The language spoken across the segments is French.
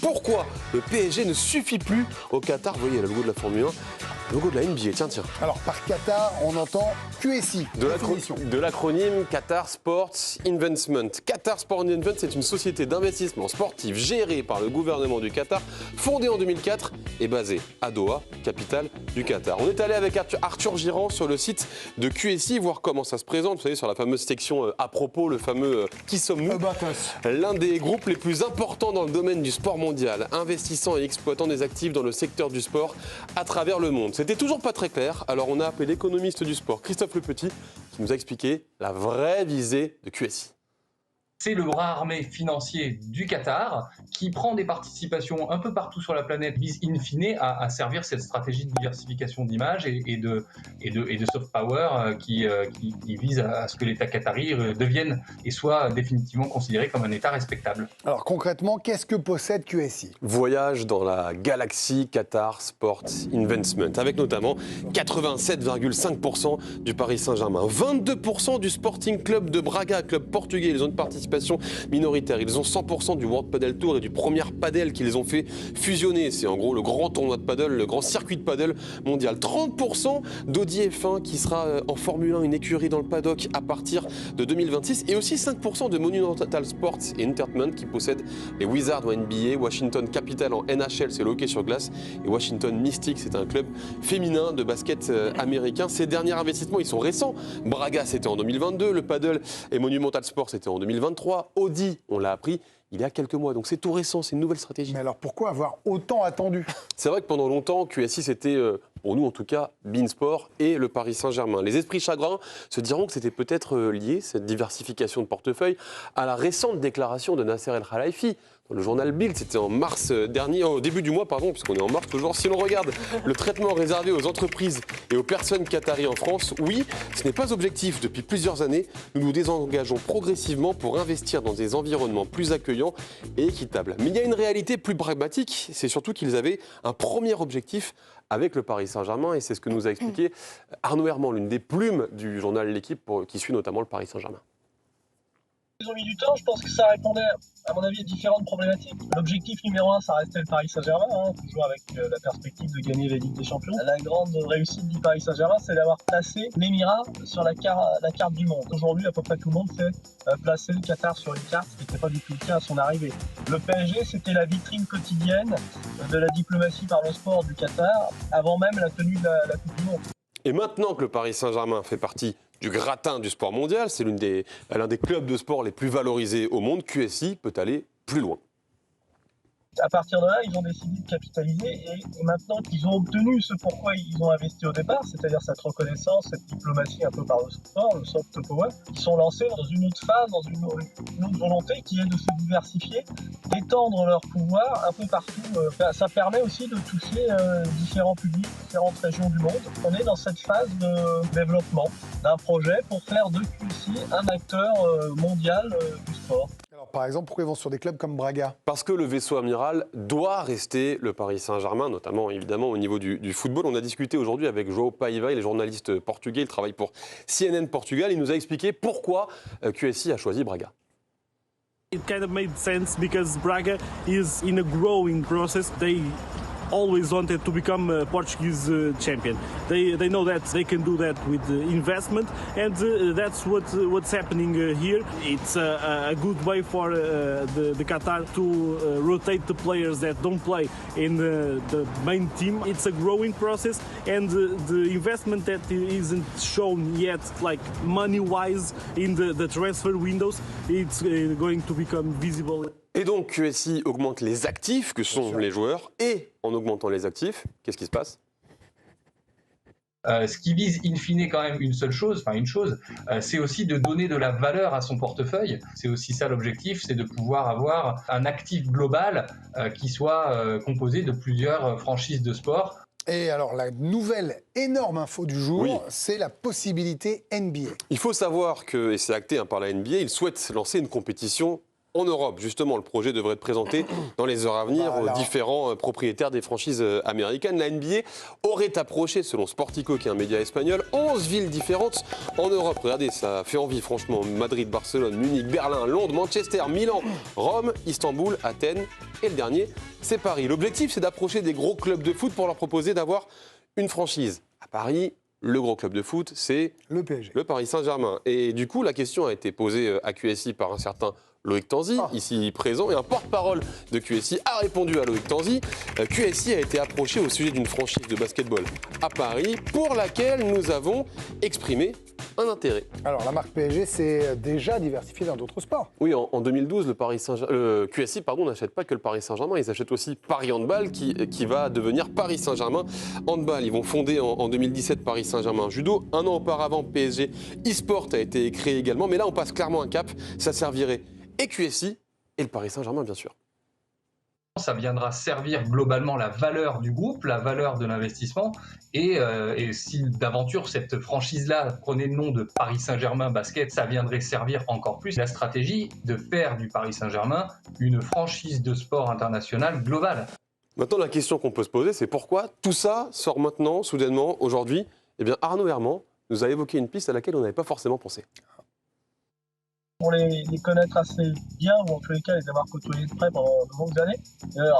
pourquoi le PSG ne suffit plus au Qatar. Vous voyez le logo de la Formule 1, le logo de la NBA, tiens. Alors par Qatar, on entend QSI. De l'acronyme Qatar Sports Investment. Qatar Sports Investment, c'est une société d'investissement sportif gérée par le gouvernement du Qatar, fondée en 2004 et basée à Doha, capitale du Qatar. On est allé avec Arthur Girand sur le site de QSI, voir comment ça se présente. Vous savez, sur la fameuse section à propos, le fameux Qui sommes-nous ? L'un des groupes les plus importants dans le domaine du sport mondial, investissant et exploitant des actifs dans le secteur du sport à travers le monde. C'était toujours pas très clair, alors on a appelé l'économiste du sport, Christophe Le Petit, qui nous a expliqué la vraie visée de QSI. C'est le bras armé financier du Qatar qui prend des participations un peu partout sur la planète, vise in fine à servir cette stratégie de diversification d'image et de soft power qui vise à ce que l'État qatari devienne et soit définitivement considéré comme un État respectable. Alors concrètement, qu'est-ce que possède QSI ? Voyage dans la galaxie Qatar Sports Investment, avec notamment 87,5% du Paris Saint-Germain, 22% du Sporting Club de Braga, club portugais. Ils ont une participation minoritaire. Ils ont 100% du World Padel Tour et du Premier Padel qu'ils ont fait fusionner. C'est en gros le grand tournoi de padel, le grand circuit de padel mondial. 30% d'Audi F1 qui sera en Formule 1, une écurie dans le paddock à partir de 2026. Et aussi 5% de Monumental Sports et Entertainment qui possèdent les Wizards en NBA, Washington Capitals en NHL, c'est le hockey sur glace, et Washington Mystics, c'est un club féminin de basket américain. Ces derniers investissements, ils sont récents. Braga, c'était en 2022. Le padel et Monumental Sports, c'était en 2023. Audi, on l'a appris il y a quelques mois. Donc c'est tout récent, c'est une nouvelle stratégie. Mais alors pourquoi avoir autant attendu ? C'est vrai que pendant longtemps, QSI, c'était, pour nous en tout cas, beIN Sport et le Paris Saint-Germain. Les esprits chagrins se diront que c'était peut-être lié, cette diversification de portefeuille, à la récente déclaration de Nasser El Khelaifi. Dans le journal Bild, c'était en mars dernier, au début du mois, pardon, puisqu'on est en mars toujours. Si l'on regarde le traitement réservé aux entreprises et aux personnes qataries en France, oui, ce n'est pas objectif. Depuis plusieurs années, nous nous désengageons progressivement pour investir dans des environnements plus accueillants et équitables. Mais il y a une réalité plus pragmatique, c'est surtout qu'ils avaient un premier objectif avec le Paris Saint-Germain, et c'est ce que nous a expliqué Arnaud Herman, l'une des plumes du journal L'Équipe, qui suit notamment le Paris Saint-Germain. Ils ont mis du temps, je pense que ça répondait, à mon avis, à différentes problématiques. L'objectif numéro 1, ça restait le Paris Saint-Germain, toujours avec la perspective de gagner la Ligue des Champions. La grande réussite du Paris Saint-Germain, c'est d'avoir placé l'Émirat sur la carte du monde. Aujourd'hui, à peu près tout le monde sait placer le Qatar sur une carte, ce qui n'était pas du tout le cas à son arrivée. Le PSG, c'était la vitrine quotidienne de la diplomatie par le sport du Qatar, avant même la tenue de la Coupe du Monde. Et maintenant que le Paris Saint-Germain fait partie du gratin du sport mondial, c'est l'un des clubs de sport les plus valorisés au monde, QSI peut aller plus loin. À partir de là, ils ont décidé de capitaliser et maintenant qu'ils ont obtenu ce pourquoi ils ont investi au départ, c'est-à-dire cette reconnaissance, cette diplomatie un peu par le sport, le soft power, ils sont lancés dans une autre phase, dans une autre volonté qui est de se diversifier, d'étendre leur pouvoir un peu partout. Ça permet aussi de toucher différents publics, différentes régions du monde. On est dans cette phase de développement d'un projet pour faire de QSI un acteur mondial du sport. Alors par exemple, pourquoi ils vont sur des clubs comme Braga ? Parce que le vaisseau amiral doit rester le Paris Saint-Germain, notamment évidemment au niveau du football. On a discuté aujourd'hui avec João Paiva, il est journaliste portugais, il travaille pour CNN Portugal. Il nous a expliqué pourquoi QSI a choisi Braga. It kind of made sense because Braga is in a growing process. They always wanted to become a Portuguese champion. They know that they can do that with investment, and that's what's happening here. It's a good way for the Qatar to rotate the players that don't play in the main team. It's a growing process, and the investment that isn't shown yet, like money-wise, in the transfer windows, it's going to become visible. Et donc QSI augmente les actifs que sont les joueurs, et en augmentant les actifs, qu'est-ce qui se passe ? Ce qui vise in fine quand même une chose, c'est aussi de donner de la valeur à son portefeuille. C'est aussi ça l'objectif, c'est de pouvoir avoir un actif global qui soit composé de plusieurs franchises de sport. Et alors, la nouvelle énorme info du jour, c'est la possibilité NBA. Il faut savoir que, et c'est acté par la NBA, ils souhaitent lancer une compétition en Europe. Justement, le projet devrait être présenté dans les heures à venir aux différents propriétaires des franchises américaines. La NBA aurait approché, selon Sportico, qui est un média espagnol, 11 villes différentes en Europe. Regardez, ça fait envie, franchement. Madrid, Barcelone, Munich, Berlin, Londres, Manchester, Milan, Rome, Istanbul, Athènes. Et le dernier, c'est Paris. L'objectif, c'est d'approcher des gros clubs de foot pour leur proposer d'avoir une franchise. À Paris, le gros club de foot, c'est le PSG. Le Paris Saint-Germain. Et du coup, la question a été posée à QSI par un certain Loïc Tanzi, ici présent, et un porte-parole de QSI a répondu à Loïc Tanzi. QSI a été approché au sujet d'une franchise de basketball à Paris pour laquelle nous avons exprimé un intérêt. Alors, la marque PSG s'est déjà diversifiée dans d'autres sports. Oui, en 2012, le QSI n'achète pas que le Paris Saint-Germain, ils achètent aussi Paris Handball qui va devenir Paris Saint-Germain Handball. Ils vont fonder en 2017 Paris Saint-Germain Judo. Un an auparavant, PSG eSport a été créé également. Mais là, on passe clairement un cap. Ça servirait et QSI et le Paris Saint-Germain, bien sûr. Ça viendra servir globalement la valeur du groupe, la valeur de l'investissement. Et si d'aventure cette franchise-là prenait le nom de Paris Saint-Germain Basket, ça viendrait servir encore plus la stratégie de faire du Paris Saint-Germain une franchise de sport internationale globale. Maintenant, la question qu'on peut se poser, c'est pourquoi tout ça sort maintenant, soudainement, aujourd'hui. Eh bien, Arnaud Herman nous a évoqué une piste à laquelle on n'avait pas forcément pensé. Pour les connaître assez bien, ou en tous les cas les avoir côtoyés de près pendant de longues années,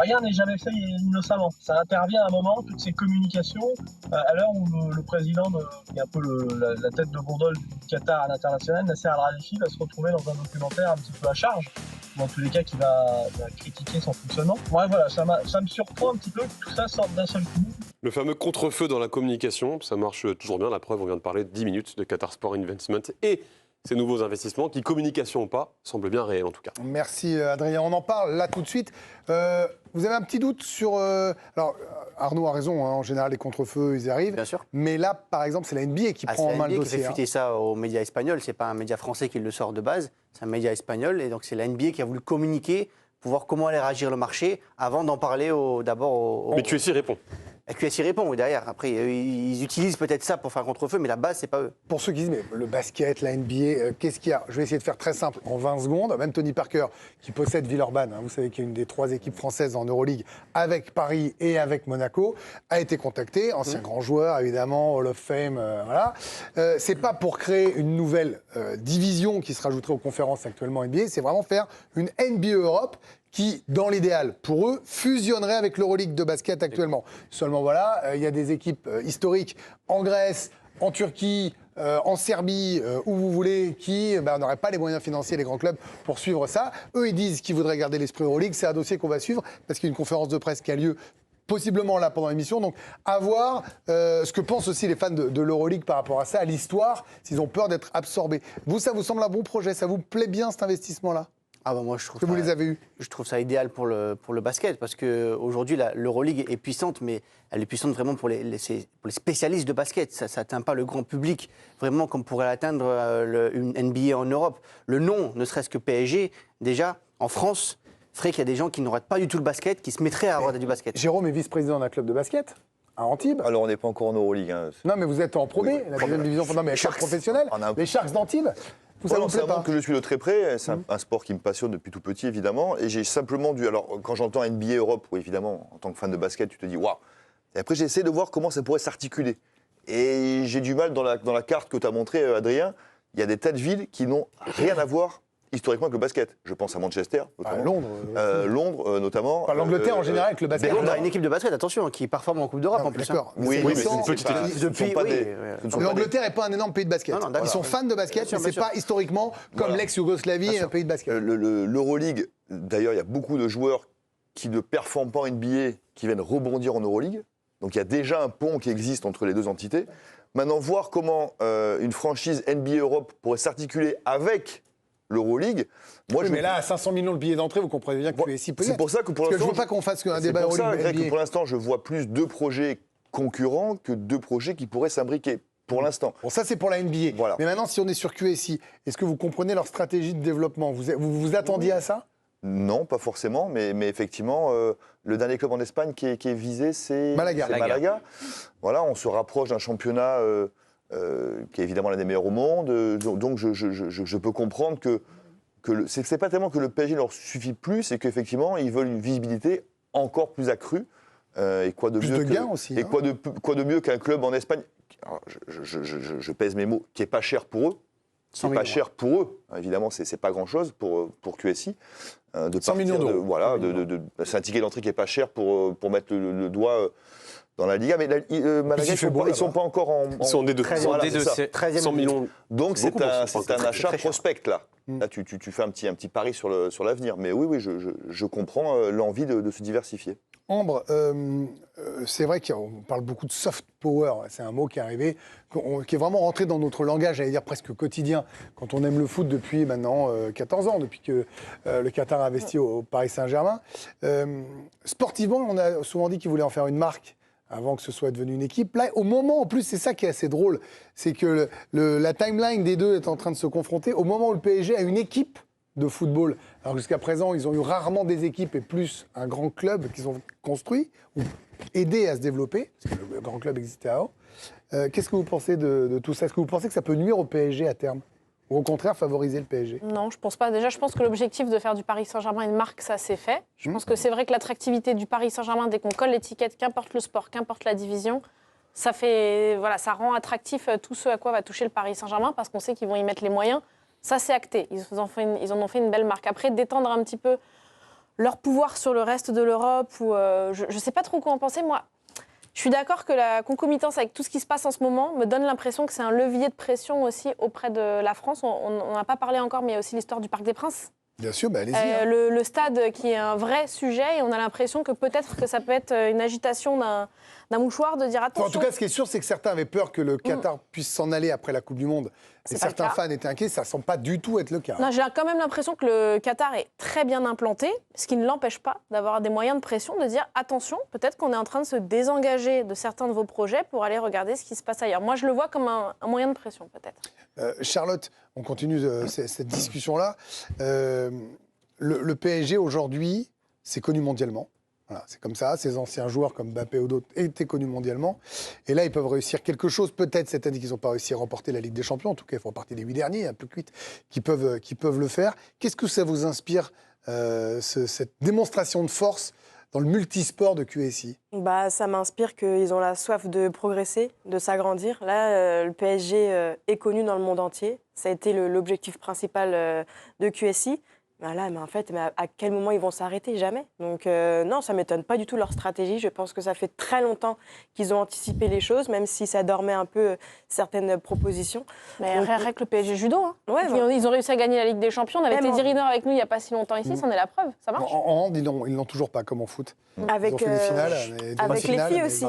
rien n'est jamais fait innocemment. Ça intervient à un moment, toutes ces communications, à l'heure où le président, qui est un peu la tête de gondole du Qatar à l'international, Nasser Al-Khelaifi, va se retrouver dans un documentaire un petit peu à charge, ou en tous les cas qui va critiquer son fonctionnement. Ouais, voilà, ça me surprend un petit peu que tout ça sorte d'un seul coup. Le fameux contre-feu dans la communication, ça marche toujours bien. La preuve, on vient de parler de 10 minutes de Qatar Sport Investment et ces nouveaux investissements qui, communication ou pas, semblent bien réels en tout cas. Merci Adrien. On en parle là tout de suite. Vous avez un petit doute sur... Alors, Arnaud a raison, en général, les contre-feux, ils arrivent. Bien sûr. Mais là, par exemple, c'est la NBA qui prend en main le dossier. C'est la NBA qui fait fuiter ça aux médias espagnols. Ce n'est pas un média français qui le sort de base, c'est un média espagnol. Et donc, c'est la NBA qui a voulu communiquer pour voir comment allait réagir le marché avant d'en parler d'abord. Mais QSI répond. QSI répond, oui, derrière. Après, ils utilisent peut-être ça pour faire un contre-feu, mais la base, c'est pas eux. Pour ceux qui disent, mais le basket, la NBA, qu'est-ce qu'il y a ? Je vais essayer de faire très simple, en 20 secondes. Même Tony Parker, qui possède Villeurbanne, vous savez qu'il y a une des 3 équipes françaises en Euroleague, avec Paris et avec Monaco, a été contacté, ancien grand joueur, évidemment, Hall of Fame, voilà. C'est pas pour créer une nouvelle division qui se rajouterait aux conférences actuellement NBA, c'est vraiment faire une NBA Europe qui, dans l'idéal, pour eux, fusionnerait avec l'Euroleague de basket actuellement. Seulement voilà, il y a des équipes historiques en Grèce, en Turquie, en Serbie, où vous voulez, qui n'auraient pas les moyens financiers, les grands clubs, pour suivre ça. Eux, ils disent qu'ils voudraient garder l'esprit Euroleague. C'est un dossier qu'on va suivre, parce qu'il y a une conférence de presse qui a lieu possiblement là pendant l'émission. Donc, à voir ce que pensent aussi les fans de l'Euroleague par rapport à ça, à l'histoire, s'ils ont peur d'être absorbés. Vous, ça vous semble un bon projet ? Ça vous plaît bien, cet investissement-là ? Ah bah moi, je trouve que vous les avez eus. Je trouve ça idéal pour le basket, parce qu'aujourd'hui, l'Euroleague est puissante, mais elle est puissante vraiment pour les spécialistes de basket. Ça n'atteint pas le grand public, vraiment comme pourrait l'atteindre une NBA en Europe. Le nom, ne serait-ce que PSG, déjà, en France, ferait qu'il y a des gens qui n'auraient pas du tout le basket, qui se mettraient à regarder du basket. Jérôme est vice-président d'un club de basket à Antibes. Alors, on n'est pas encore en Euroleague. Hein. Non, mais vous êtes en Pro B, la deuxième division. Non, mais Sharks professionnel. Les Sharks d'Antibes. C'est un monde que je suis de très près. C'est un sport qui me passionne depuis tout petit, évidemment. Et j'ai simplement dû. Alors, quand j'entends NBA Europe, oui, évidemment, en tant que fan de basket, tu te dis waouh. Et après, j'ai essayé de voir comment ça pourrait s'articuler. Et j'ai du mal dans la carte que tu as montrée, Adrien. Il y a des tas de villes qui n'ont rien à voir historiquement avec le basket. Je pense à Manchester, notamment. Londres, notamment. Enfin, L'Angleterre en général avec le basket. Londres a une équipe de basket, attention, qui performe en Coupe d'Europe en plus. D'accord. Oui, mais c'est une petite équipe. L'Angleterre n'est pas un énorme pays de basket. Non, ils sont fans de basket, mais ce n'est pas historiquement comme l'ex-Yougoslavie un pays de basket. L'Euroleague, d'ailleurs, il y a beaucoup de joueurs qui ne performent pas en NBA, qui viennent rebondir en Euroleague. Donc il y a déjà un pont qui existe entre les deux entités. Maintenant, voir comment une franchise NBA Europe pourrait s'articuler avec l'Euroleague. Mais là, à 500 millions de billets d'entrée, vous comprenez bien que QSI peut. C'est pour ça que pour l'instant. Je ne veux pas qu'on fasse un débat Euroleague. C'est pour ça, Greg, que pour l'instant, je vois plus 2 projets concurrents que 2 projets qui pourraient s'imbriquer. Pour l'instant. Bon, ça, c'est pour la NBA. Voilà. Mais maintenant, si on est sur QSI, est-ce que vous comprenez leur stratégie de développement ? Vous vous attendiez à ça ? Non, pas forcément, mais effectivement, le dernier club en Espagne qui est visé, c'est Malaga. Voilà, on se rapproche d'un championnat qui est évidemment l'un des meilleurs au monde. Donc, je peux comprendre que que c'est pas tellement que le PSG ne leur suffit plus, c'est qu'effectivement, ils veulent une visibilité encore plus accrue. Et quoi de Plus mieux de gains aussi. Et quoi de mieux qu'un club en Espagne, alors, je pèse mes mots, qui est pas cher pour eux. C'est pas cher pour eux, évidemment, c'est pas grand-chose pour QSI. De 100 millions d'euros. Voilà, c'est un ticket d'entrée qui est pas cher pour mettre le doigt dans la Liga. Mais Malaga, ils sont pas encore en... Ils sont en D2. Voilà, D2, c'est ça. c'est 100 millions. Donc c'est un achat très cher. prospect, là. Là, tu fais un petit pari sur l'avenir. Mais oui, je comprends l'envie de se diversifier. Ambre, c'est vrai qu'on parle beaucoup de soft power, c'est un mot qui est arrivé, qui est vraiment rentré dans notre langage, j'allais dire presque quotidien, quand on aime le foot depuis maintenant 14 ans, depuis que le Qatar a investi au Paris Saint-Germain. Sportivement, on a souvent dit qu'ils voulaient en faire une marque avant que ce soit devenu une équipe. Là, au moment, en plus, c'est ça qui est assez drôle, c'est que la timeline des deux est en train de se confronter. Au moment où le PSG a une équipe de football, alors jusqu'à présent, ils ont eu rarement des équipes et plus un grand club qu'ils ont construit ou aidé à se développer, parce que le grand club existait avant. Qu'est-ce que vous pensez de tout ça? Est-ce que vous pensez que ça peut nuire au PSG à terme? Ou au contraire, favoriser le PSG? Non, je pense pas. Déjà, je pense que l'objectif de faire du Paris Saint-Germain une marque, ça c'est fait. Je pense que c'est vrai que l'attractivité du Paris Saint-Germain, dès qu'on colle l'étiquette, qu'importe le sport, qu'importe la division, ça fait, voilà, ça rend attractif tout ce à quoi va toucher le Paris Saint-Germain, parce qu'on sait qu'ils vont y mettre les moyens. Ça, c'est acté. Ils en ont fait une belle marque. Après, d'étendre un petit peu leur pouvoir sur le reste de l'Europe, ou je ne sais pas trop quoi en penser. Moi, je suis d'accord que la concomitance avec tout ce qui se passe en ce moment me donne l'impression que c'est un levier de pression aussi auprès de la France. On n'a pas parlé encore, mais il y a aussi l'histoire du Parc des Princes. Bien sûr, bah allez-y. Le stade qui est un vrai sujet, et on a l'impression que peut-être que ça peut être une agitation d'un mouchoir de dire attention. En tout cas, ce qui est sûr, c'est que certains avaient peur que le Qatar puisse s'en aller après la Coupe du Monde. Et certains fans étaient inquiets, ça ne semble pas du tout être le cas. Non, j'ai quand même l'impression que le Qatar est très bien implanté, ce qui ne l'empêche pas d'avoir des moyens de pression, de dire attention, peut-être qu'on est en train de se désengager de certains de vos projets pour aller regarder ce qui se passe ailleurs. Moi, je le vois comme un moyen de pression, peut-être. Charlotte, on continue cette discussion-là. Le PSG, aujourd'hui, c'est connu mondialement. Voilà, c'est comme ça. Ces anciens joueurs comme Mbappé ou d'autres étaient connus mondialement. Et là, ils peuvent réussir quelque chose. Peut-être cette année qu'ils n'ont pas réussi à remporter la Ligue des Champions. En tout cas, ils font partie des 8 derniers, un peu plus vite, qui peuvent le faire. Qu'est-ce que ça vous inspire, cette démonstration de force dans le multisport de QSI? Ça m'inspire qu'ils ont la soif de progresser, de s'agrandir. Là, le PSG est connu dans le monde entier. Ça a été l'objectif principal de QSI. Mais en fait, à quel moment ils vont s'arrêter? Jamais. Donc non, ça ne m'étonne pas du tout leur stratégie. Je pense que ça fait très longtemps qu'ils ont anticipé les choses, même si ça dormait un peu certaines propositions. Mais rien que le PSG judo. Hein. Ouais, ils ont réussi à gagner la Ligue des Champions. On avait Teddy Riner avec nous il n'y a pas si longtemps ici, c'en est la preuve. Ça marche. En hand, ils l'ont toujours pas, comme en foot. Avec, ils ont fait des finales, avec les filles aussi.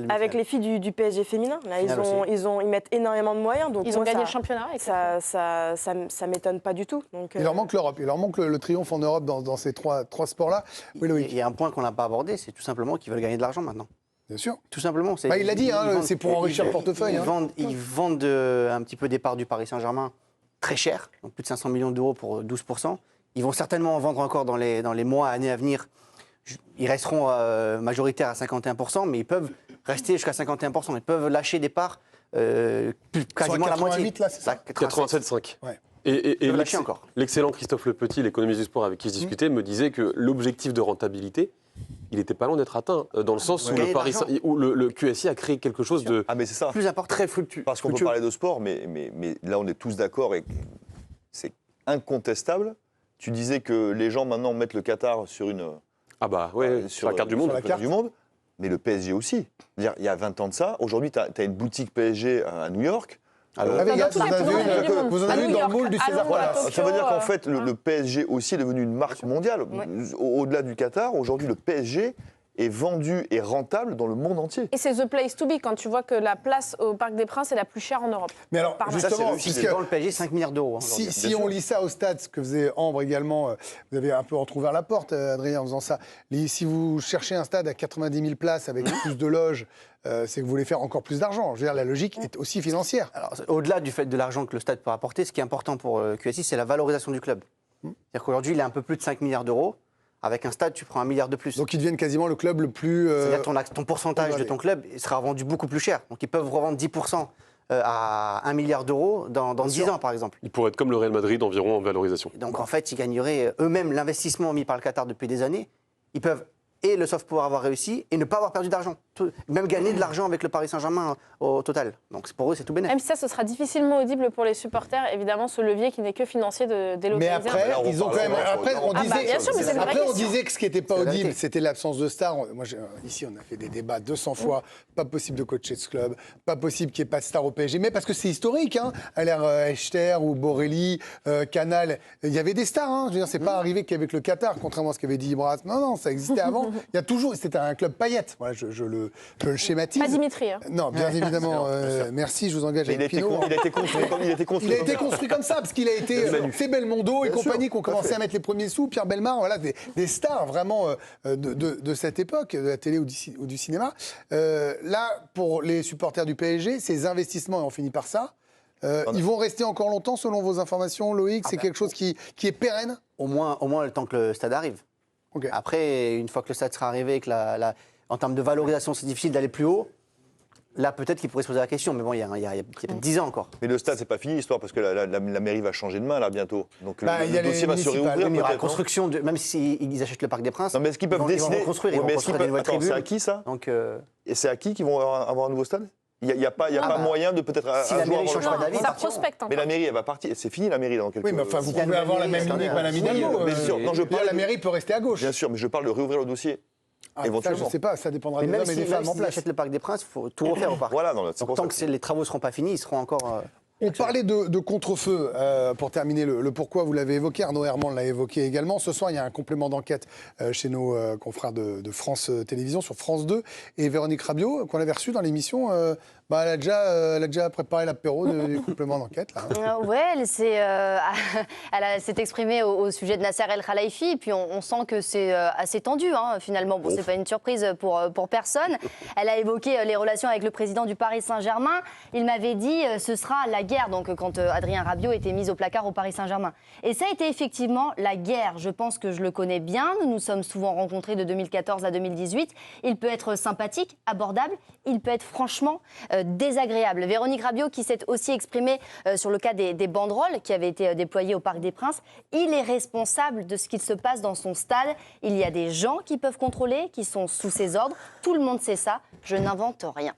Avec les filles du PSG féminin. Là, ils mettent énormément de moyens. Donc ils ont gagné le championnat. Avec ça m'étonne pas du tout. Donc, il leur manque l'Europe. Il leur manque le triomphe en Europe dans ces trois sports-là. Oui, Loïc. Il y a un point qu'on n'a pas abordé, c'est tout simplement qu'ils veulent gagner de l'argent maintenant. Bien sûr. Tout simplement. Il a dit, c'est pour enrichir le portefeuille. Ils vendent un petit peu des parts du Paris Saint-Germain très cher, donc plus de 500 millions d'euros pour 12%. Ils vont certainement en vendre encore dans les mois, années à venir. Ils resteront majoritaires à 51%, mais ils peuvent rester jusqu'à 51%. Ils peuvent lâcher des parts quasiment la moitié. Là, c'est ça 87,5. Ouais. Et encore. L'excellent Christophe Le Petit, l'économiste du sport avec qui je discutais, me disait que l'objectif de rentabilité, il n'était pas loin d'être atteint, dans le sens où le QSI a créé quelque chose de mais c'est ça. plus important, très fructueux. Parce qu'on peut parler de sport, mais là on est tous d'accord et c'est incontestable. Tu disais que les gens maintenant mettent le Qatar sur une... sur la carte du monde. Mais le PSG aussi. Il y a 20 ans de ça. Aujourd'hui, tu as une boutique PSG à New York. Vous en avez une dans le moule du César Palace. Ça veut dire qu'en fait, le PSG aussi est devenu une marque mondiale. Au-delà du Qatar, aujourd'hui, le PSG est vendu et rentable dans le monde entier. Et c'est the place to be quand tu vois que la place au Parc des Princes est la plus chère en Europe. Mais alors, justement, dans le PSG, 5 milliards d'euros. Si on lit ça au stade, ce que faisait Ambre également, vous avez un peu entrouvert la porte, Adrien, en faisant ça. Si vous cherchez un stade à 90 000 places avec plus de loges, c'est que vous voulez faire encore plus d'argent. Je veux dire, la logique est aussi financière. Alors, au-delà du fait de l'argent que le stade peut apporter, ce qui est important pour QSI, c'est la valorisation du club. C'est-à-dire qu'aujourd'hui, il est un peu plus de 5 milliards d'euros. Avec un stade, tu prends 1 milliard de plus. Donc ils deviennent quasiment le club le plus... C'est-à-dire ton pourcentage de ton club sera vendu beaucoup plus cher. Donc ils peuvent revendre 10% à 1 milliard d'euros dans 10 ans, par exemple. Ils pourraient être comme le Real Madrid environ en valorisation. Et donc, en fait, ils gagneraient eux-mêmes l'investissement mis par le Qatar depuis des années. Ils peuvent et le soft power avoir réussi et ne pas avoir perdu d'argent. Même gagner de l'argent avec le Paris Saint-Germain au total. Donc pour eux, c'est tout bénéfique. Même si ça, ce sera difficilement audible pour les supporters, évidemment, ce levier qui n'est que financier de délocaliser. Mais après, ils ont quand même. Après, on disait, bien sûr, mais c'est une vraie après, on question. disait que ce qui n'était pas C'est la audible, vérité. c'était l'absence de stars. Moi, ici, on a fait des débats 200 fois. Pas possible de coacher ce club. Pas possible qu'il n'y ait pas de stars au PSG. Mais parce que c'est historique, hein. À l'ère Echter ou Borelli, Canal, il y avait des stars. Hein. Je veux dire, c'est pas arrivé qu'avec le Qatar, contrairement à ce qu'avait dit Ibras. Non, ça existait avant. Il y a toujours. C'était un club paillette. Voilà, je le schématise. Pas Dimitri. Hein. Non, bien évidemment. Merci, je vous engage Mais avec Pinot. il a été construit comme il a été construit. Il a comme été ça. construit comme ça, parce qu'il a été fait Belmondo et Bien compagnie sûr, qui ont tout à commencé fait. à mettre les premiers sous, Pierre Bellemare, voilà, des stars vraiment de cette époque, de la télé ou du cinéma. Là, pour les supporters du PSG, ces investissements, et on finit par ça, ils vont rester encore longtemps, selon vos informations, Loïc. C'est quelque chose qui est pérenne. Au moins le temps que le stade arrive. Ok. Après, une fois que le stade sera arrivé, que en termes de valorisation, c'est difficile d'aller plus haut, là, peut-être qu'il pourrait se poser la question. Mais bon, il y a 10 ans encore. Mais le stade, c'est pas fini l'histoire parce que la mairie va changer de main là bientôt. Donc Bah, il y le a les dossier va se municipales. réouvrir Mais il y aura peut-être. non construction, même s'ils achètent le Parc des Princes. Non, mais est-ce qu'ils peuvent ils vont décider reconstruire, Ouais, mais est-ce des nouvelles Attends, c'est tribunes. à qui ça Donc, Et c'est à qui qu'ils vont avoir un nouveau stade Il n'y a pas moyen de peut-être si un la joueur mairie avoir change le pas choix. d'avis, Ça prospecte Mais encore. la mairie, elle va partir. C'est fini la mairie dans quelques. Oui, mais enfin, vous Il y a pouvez une avoir la mairie, même idée que Madame oui, Hidalgo. bien sûr. Non, je parle la de- mairie peut rester à gauche. Bien sûr, mais je parle de réouvrir le dossier. Ah, ça, éventuellement. je sais pas, ça dépendra mais des même hommes et des s'ils femmes en place. achètent le Parc des Princes, il faut tout refaire au parc. Voilà, non, c'est Donc, pour tant ça. que les travaux ne seront pas finis, ils seront encore. On parlait de contre-feu, pour terminer le pourquoi, vous l'avez évoqué, Arnaud Herman l'a évoqué également. Ce soir, il y a un complément d'enquête chez nos confrères de France Télévisions, sur France 2, et Véronique Rabiot, qu'on avait reçue dans l'émission, elle a déjà préparé l'apéro du complément d'enquête. Là. Ouais, elle s'est exprimée au sujet de Nasser El Khelaifi, et puis on sent que c'est assez tendu, hein, finalement. Bon, c'est pas une surprise pour personne. Elle a évoqué les relations avec le président du Paris Saint-Germain. Il m'avait dit ce sera la guerre, donc quand Adrien Rabiot était mis au placard au Paris Saint-Germain. Et ça a été effectivement la guerre. Je pense que je le connais bien. Nous nous sommes souvent rencontrés de 2014 à 2018. Il peut être sympathique, abordable. Il peut être franchement désagréable. Véronique Rabiot, qui s'est aussi exprimée sur le cas des banderoles qui avaient été déployées au Parc des Princes, il est responsable de ce qu'il se passe dans son stade. Il y a des gens qui peuvent contrôler, qui sont sous ses ordres. Tout le monde sait ça. Je n'invente rien.